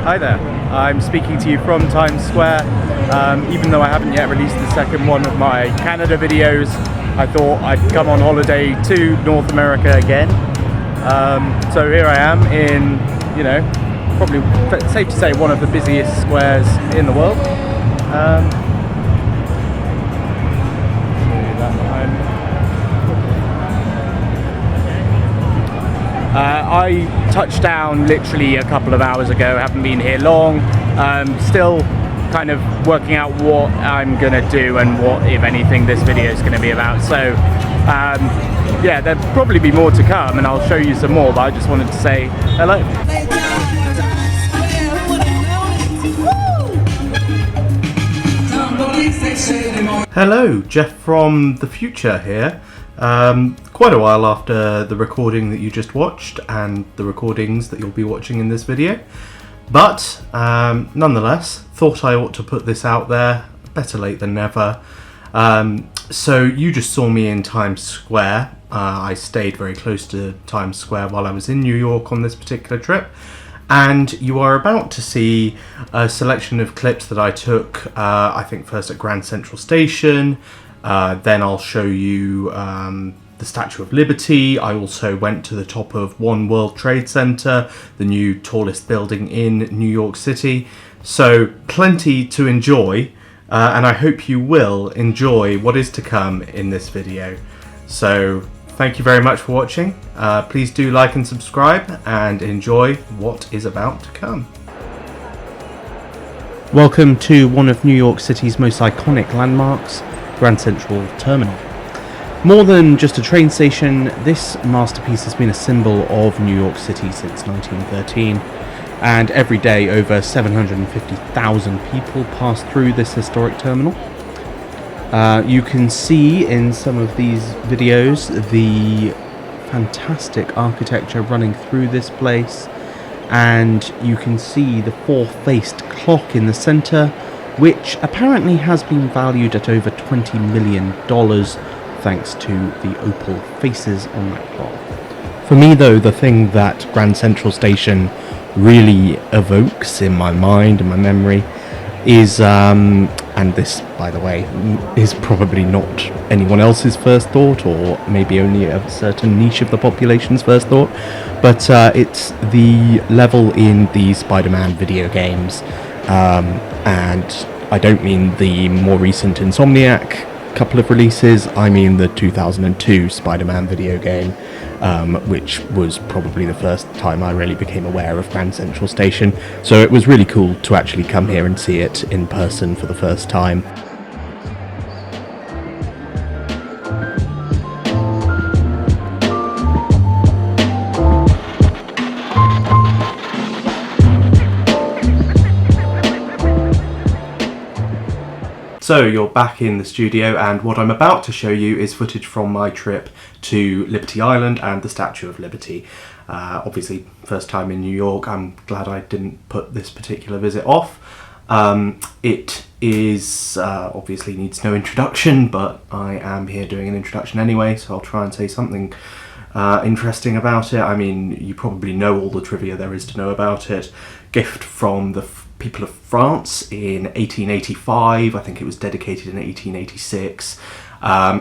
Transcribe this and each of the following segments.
Hi there, I'm speaking to you from Times Square. Even though I haven't yet released the second one of my Canada videos, I thought I'd come on holiday to North America again. So here I am in, probably safe to say one of the busiest squares in the world. I touched down literally a couple of hours ago, haven't been here long, still kind of working out what I'm gonna do and what, if anything, this video is gonna be about. So yeah, there'll probably be more to come and I'll show you some more, but I just wanted to say hello. Hello, Jeff from the future here. Quite a while after the recording that you just watched and the recordings that you'll be watching in this video, but nonetheless thought I ought to put this out there. Better late than never. So you just saw me in Times Square. I stayed very close to Times Square while I was in New York on this particular trip, and you are about to see a selection of clips that I took, I think first at Grand Central Station, then I'll show you the Statue of Liberty. I also went to the top of One World Trade Center, the new tallest building in New York City. So plenty to enjoy, and I hope you will enjoy what is to come in this video. So thank you very much for watching. Please do like and subscribe and enjoy what is about to come. Welcome to one of New York City's most iconic landmarks, Grand Central Terminal. More than just a train station, this masterpiece has been a symbol of New York City since 1913, and every day over 750,000 people pass through this historic terminal. You can see in some of these videos the fantastic architecture running through this place, and you can see the four-faced clock in the center, which apparently has been valued at over $20 million thanks to the opal faces on that clock. For me though, the thing that Grand Central Station really evokes in my mind and my memory is, and this by the way is probably not anyone else's first thought, or maybe only a certain niche of the population's first thought, but it's the level in the Spider-Man video games, and I don't mean the more recent Insomniac couple of releases, I mean the 2002 Spider-Man video game, which was probably the first time I really became aware of Grand Central Station, so it was really cool to actually come here and see it in person for the first time. So you're back in the studio, and what I'm about to show you is footage from my trip to Liberty Island and the Statue of Liberty. Obviously, first time in New York. I'm glad I didn't put this particular visit off. It is obviously needs no introduction, but I am here doing an introduction anyway, so I'll try and say something interesting about it. I mean, you probably know all the trivia there is to know about it. Gift from the people of France in 1885. I think it was dedicated in 1886.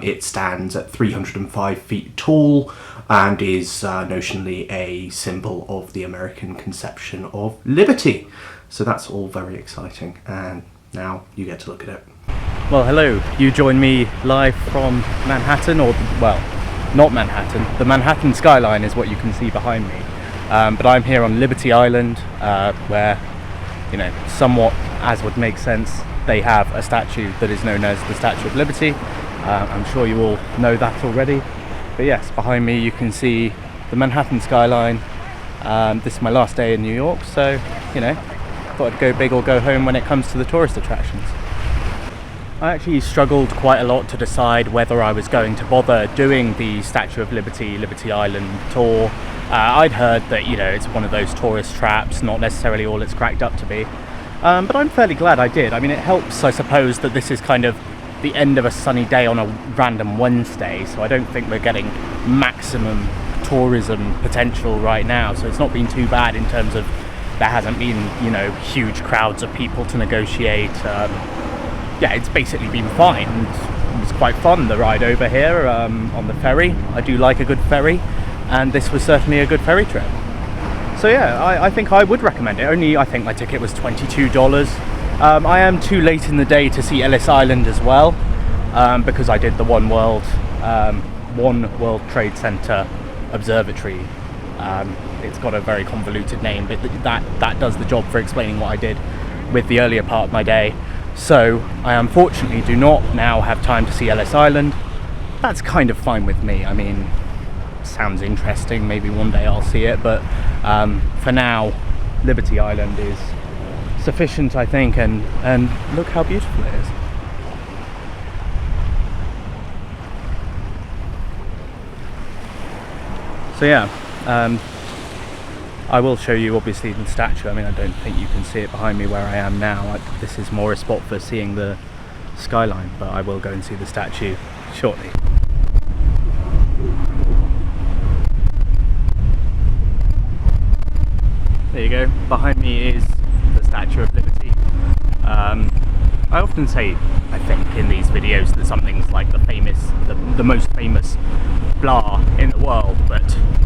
It stands at 305 feet tall and is notionally a symbol of the American conception of liberty. So that's all very exciting, and now you get to look at it. Well, hello. You join me live from Manhattan, or well, not Manhattan. The Manhattan skyline is what you can see behind me. But I'm here on Liberty Island, where, somewhat as would make sense, they have a statue that is known as the Statue of Liberty. I'm sure you all know that already. But yes, behind me you can see the Manhattan skyline. This is my last day in New York, so, thought I'd go big or go home when it comes to the tourist attractions. I actually struggled quite a lot to decide whether I was going to bother doing the Statue of Liberty, Liberty Island tour. I'd heard that, it's one of those tourist traps, not necessarily all it's cracked up to be. But I'm fairly glad I did. I mean, it helps, I suppose, that this is kind of the end of a sunny day on a random Wednesday, so I don't think we're getting maximum tourism potential right now, so it's not been too bad in terms of there hasn't been, you know, huge crowds of people to negotiate. Yeah, it's basically been fine. It was quite fun, the ride over here on the ferry. I do like a good ferry, and this was certainly a good ferry trip. So yeah, I think I would recommend it. Only, I think my ticket was $22. I am too late in the day to see Ellis Island as well, because I did the One World Trade Center Observatory. It's got a very convoluted name, but that does the job for explaining what I did with the earlier part of my day. So I unfortunately do not now have time to see Ellis Island. That's kind of fine with me. I mean, sounds interesting. Maybe one day I'll see it, but for now, Liberty Island is sufficient, I think, and look how beautiful it is. So yeah, I will show you obviously the statue. I mean, I don't think you can see it behind me where I am now. This is more a spot for seeing the skyline, but I will go and see the statue shortly. There you go, behind me is the Statue of Liberty. I often say, I think, in these videos that something's like the most famous blah in the world, but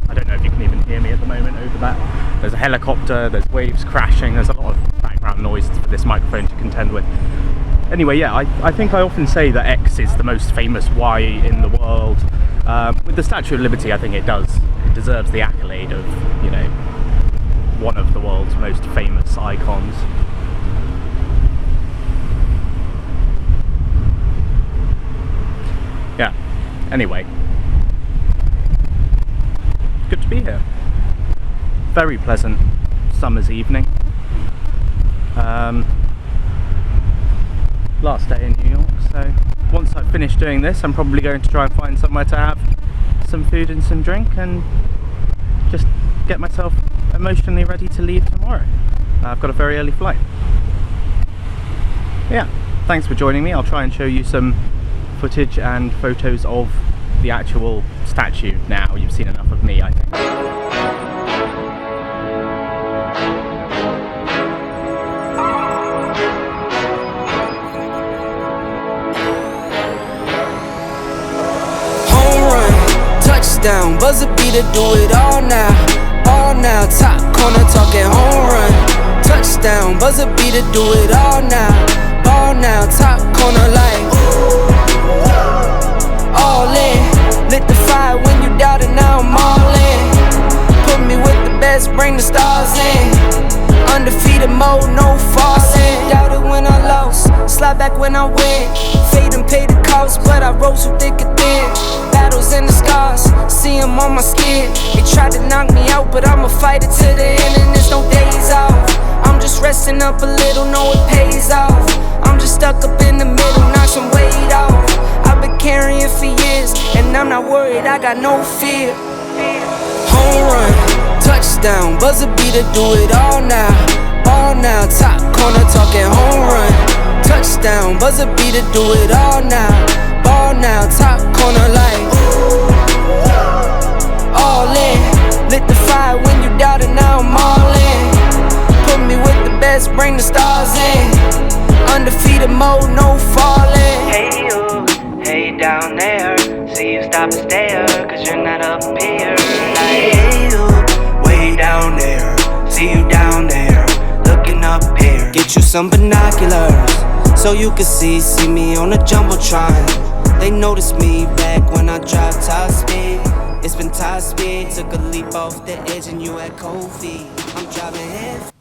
I don't know if you can even hear me at the moment over that. There's a helicopter, there's waves crashing, there's a lot of background noise for this microphone to contend with. Anyway, yeah, I think I often say that X is the most famous Y in the world. With the Statue of Liberty, I think it deserves the accolade of, you know, one of the world's most famous icons. Yeah, anyway, good to be here. Very pleasant summer's evening. Last day in New York, so once I've finished doing this, I'm probably going to try and find somewhere to have some food and some drink and just get myself emotionally ready to leave tomorrow. I've got a very early flight. Yeah, thanks for joining me. I'll try and show you some footage and photos of the actual statue now. You've seen enough of me, I think. Home run, touchdown, buzzer beater, do it all now. All now, top corner talking home run. Touchdown, buzzer beater, do it all now. All now, top corner like all in. Lit the fire when you doubted, now I'm all in. Put me with the best, bring the stars in. Undefeated mode, no falling. Doubted when I lost, slide back when I win. Fade and pay the cost, but I rose so thick and thin. Battles and the scars, see them on my skin. They tried to knock me out, but I'ma fight it to the end, and there's no days off. I'm just resting up a little, know it pays off. I'm just stuck up in the middle, knock some weight off. I've been carrying for years, and I'm not worried, I got no fear. Home run, touchdown, buzzer beater, do it all now. All now, top corner talking home run. Touchdown, buzzer beater, do it all now. Ball now, top corner like all in. Lit the fire when you doubted, now I'm all in. Put me with the best, bring the stars in. Undefeated mode, no falling. Hey you, hey down there. See you stop and stare, cause you're not up here. Like, hey you, way down there. See you down there, looking up here. Get you some binoculars, so you can see me on the Jumbotron. They noticed me back when I dropped top speed. It's been top speed, took a leap off the edge and you had cold feet. I'm driving head.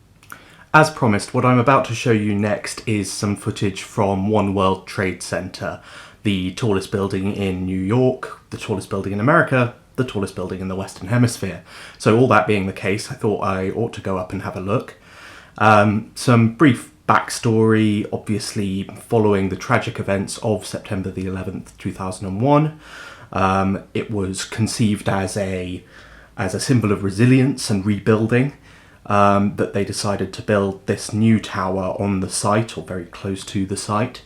As promised, what I'm about to show you next is some footage from One World Trade Center, the tallest building in New York, the tallest building in America, the tallest building in the Western Hemisphere. So all that being the case, I thought I ought to go up and have a look. Some brief backstory, obviously following the tragic events of September the 11th, 2001. It was conceived as a symbol of resilience and rebuilding. That they decided to build this new tower on the site, or very close to the site.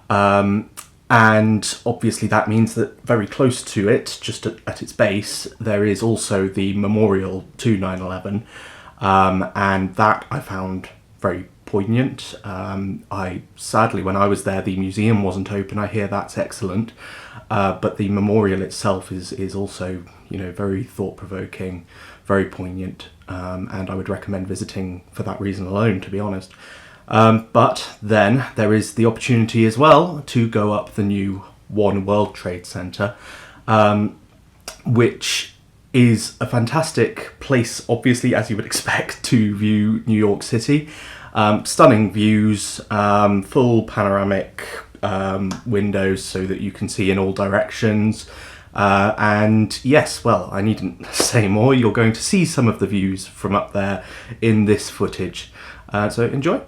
And obviously that means that very close to it, just at its base, there is also the memorial to 9/11, and that I found very poignant. I sadly, when I was there, the museum wasn't open. I hear that's excellent, but the memorial itself is also, you know, very thought-provoking, very poignant, and I would recommend visiting for that reason alone, to be honest. But then there is the opportunity as well to go up the new One World Trade Center, which is a fantastic place, obviously, as you would expect, to view New York City. Stunning views, full panoramic windows so that you can see in all directions. And yes, well, I needn't say more. You're going to see some of the views from up there in this footage. So enjoy.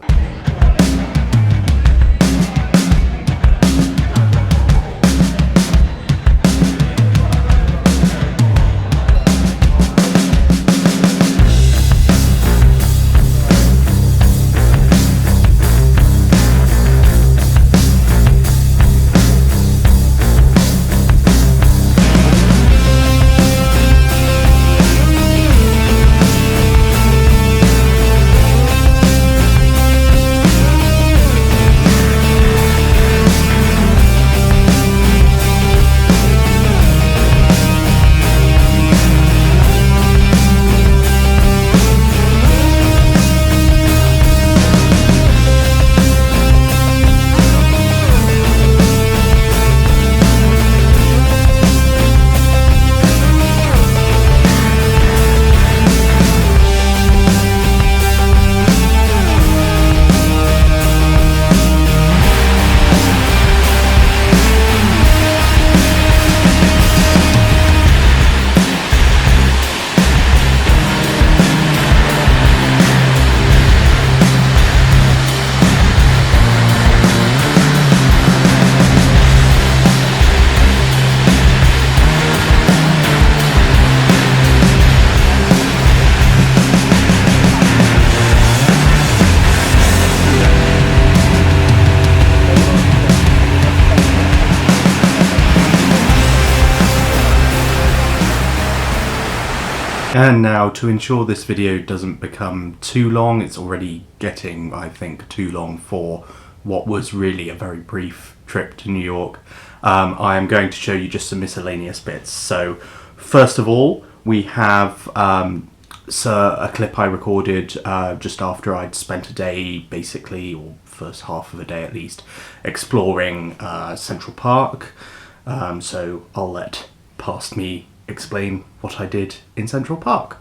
And now, to ensure this video doesn't become too long, it's already getting, I think, too long for what was really a very brief trip to New York, I am going to show you just some miscellaneous bits. So, first of all, we have a clip I recorded just after I'd spent a day, basically, or first half of a day at least, exploring Central Park. So I'll let past me explain what I did in Central Park.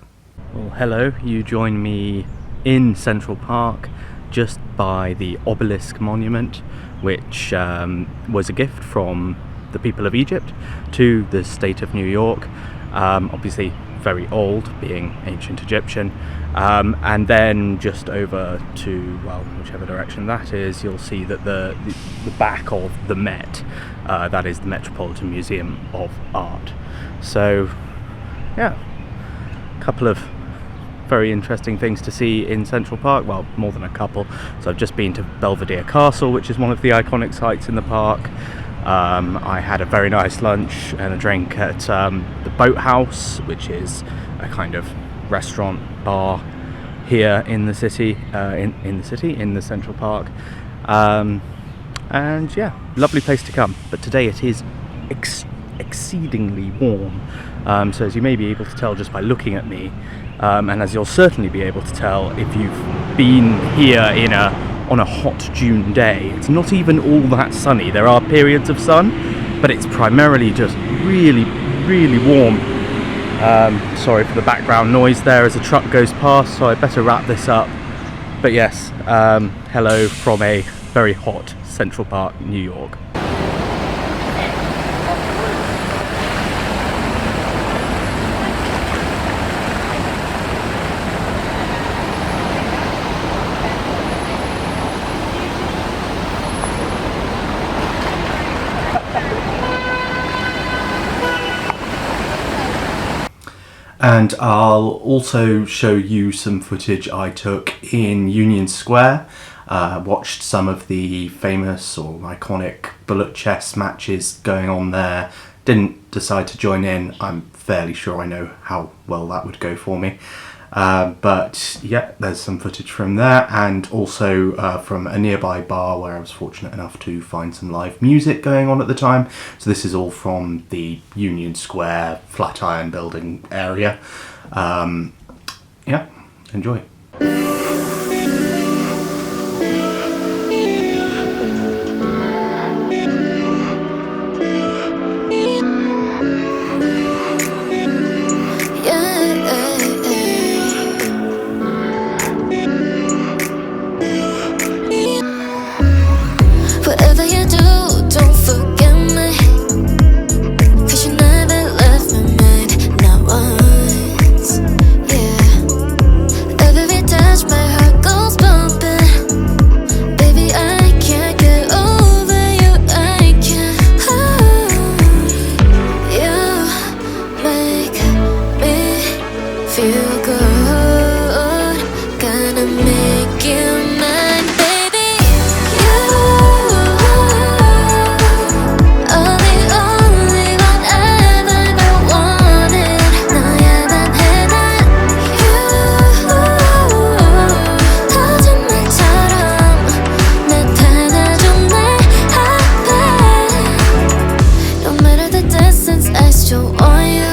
Well, hello, you join me in Central Park just by the obelisk monument, which was a gift from the people of Egypt to the state of New York. Obviously very old, being ancient Egyptian. And then just over to, well, whichever direction that is, you'll see that the back of the Met, that is the Metropolitan Museum of Art. So, yeah, a couple of very interesting things to see in Central Park. Well, more than a couple. So I've just been to Belvedere Castle, which is one of the iconic sites in the park. I had a very nice lunch and a drink at the Boathouse, which is a kind of restaurant bar here in the city, in the Central Park. And yeah, lovely place to come. But today it is exceedingly warm. So as you may be able to tell just by looking at me, and as you'll certainly be able to tell if you've been here on a hot June day, it's not even all that sunny. There are periods of sun, but it's primarily just really, really warm. Sorry for the background noise there as a truck goes past, so I better wrap this up. But yes, hello from a very hot Central Park, New York. And I'll also show you some footage I took in Union Square. Watched some of the famous or iconic bullet chess matches going on there. Didn't decide to join in. I'm fairly sure I know how well that would go for me. But yeah, there's some footage from there, and also from a nearby bar where I was fortunate enough to find some live music going on at the time. So this is all from the Union Square Flatiron Building area. Yeah, enjoy. Whatever you do, don't forget me, 'cause you never left my mind, not once. Yeah, every touch my heart goes bumping. Baby, I can't get over you, I can't. You make me feel good, gonna make you mine, baby. You are the only one I've ever wanted. 너야만 해 난. You 거짓말처럼 나타나줘 내 앞에. No matter the distance, I still want you.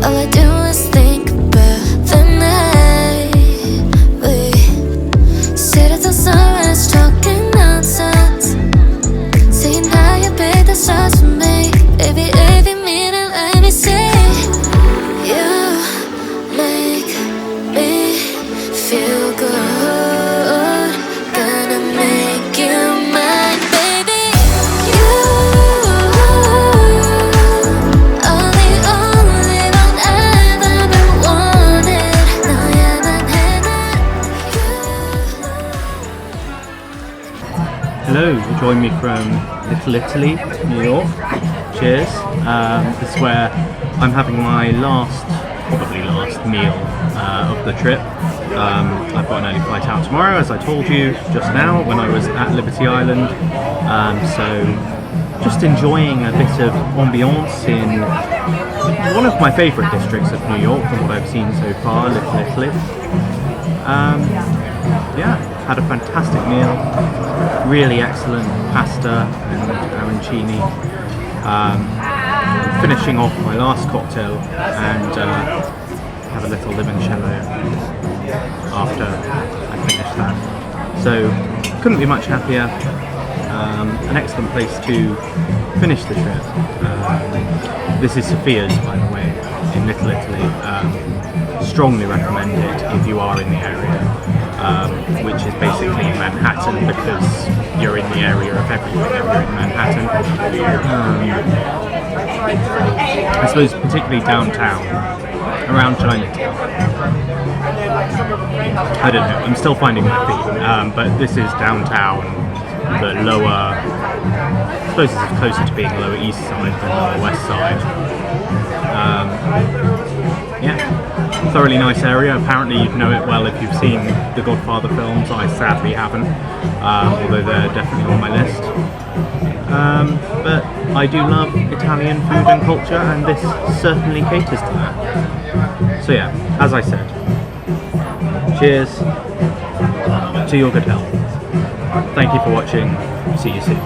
All I do is think about the night we sit at the sunrise talking nonsense, saying how you paid the stars for me. Baby, if you mean it, let me see. You make me feel good, gonna make you mine, baby. You are the only one I've ever wanted. 너야만 해 난. Hello, join me from Little Italy, New York. Cheers. This is where I'm having my probably last meal of the trip. I've got an early flight out tomorrow, as I told you just now when I was at Liberty Island. So just enjoying a bit of ambiance in one of my favourite districts of New York from what I've seen so far, Little Italy. Yeah, had a fantastic meal, really excellent pasta and arancini. Finishing off my last cocktail and have a little limoncello after I finished that. So couldn't be much happier. An excellent place to finish the trip. This is Sophia's, by the way, in Little Italy. Strongly recommend it if you are in the area, which is basically Manhattan, because you're in the area of everything if you're in Manhattan. I suppose particularly downtown, around Chinatown. I don't know, I'm still finding my feet, but this is downtown, the lower, I suppose it's closer to being lower east side than lower west side. Yeah, thoroughly nice area. Apparently you'd know it well if you've seen the Godfather films. I sadly haven't, although they're definitely on my list. But I do love Italian food and culture, and this certainly caters to that. So yeah, as I said, cheers to your good health. Thank you for watching. See you soon.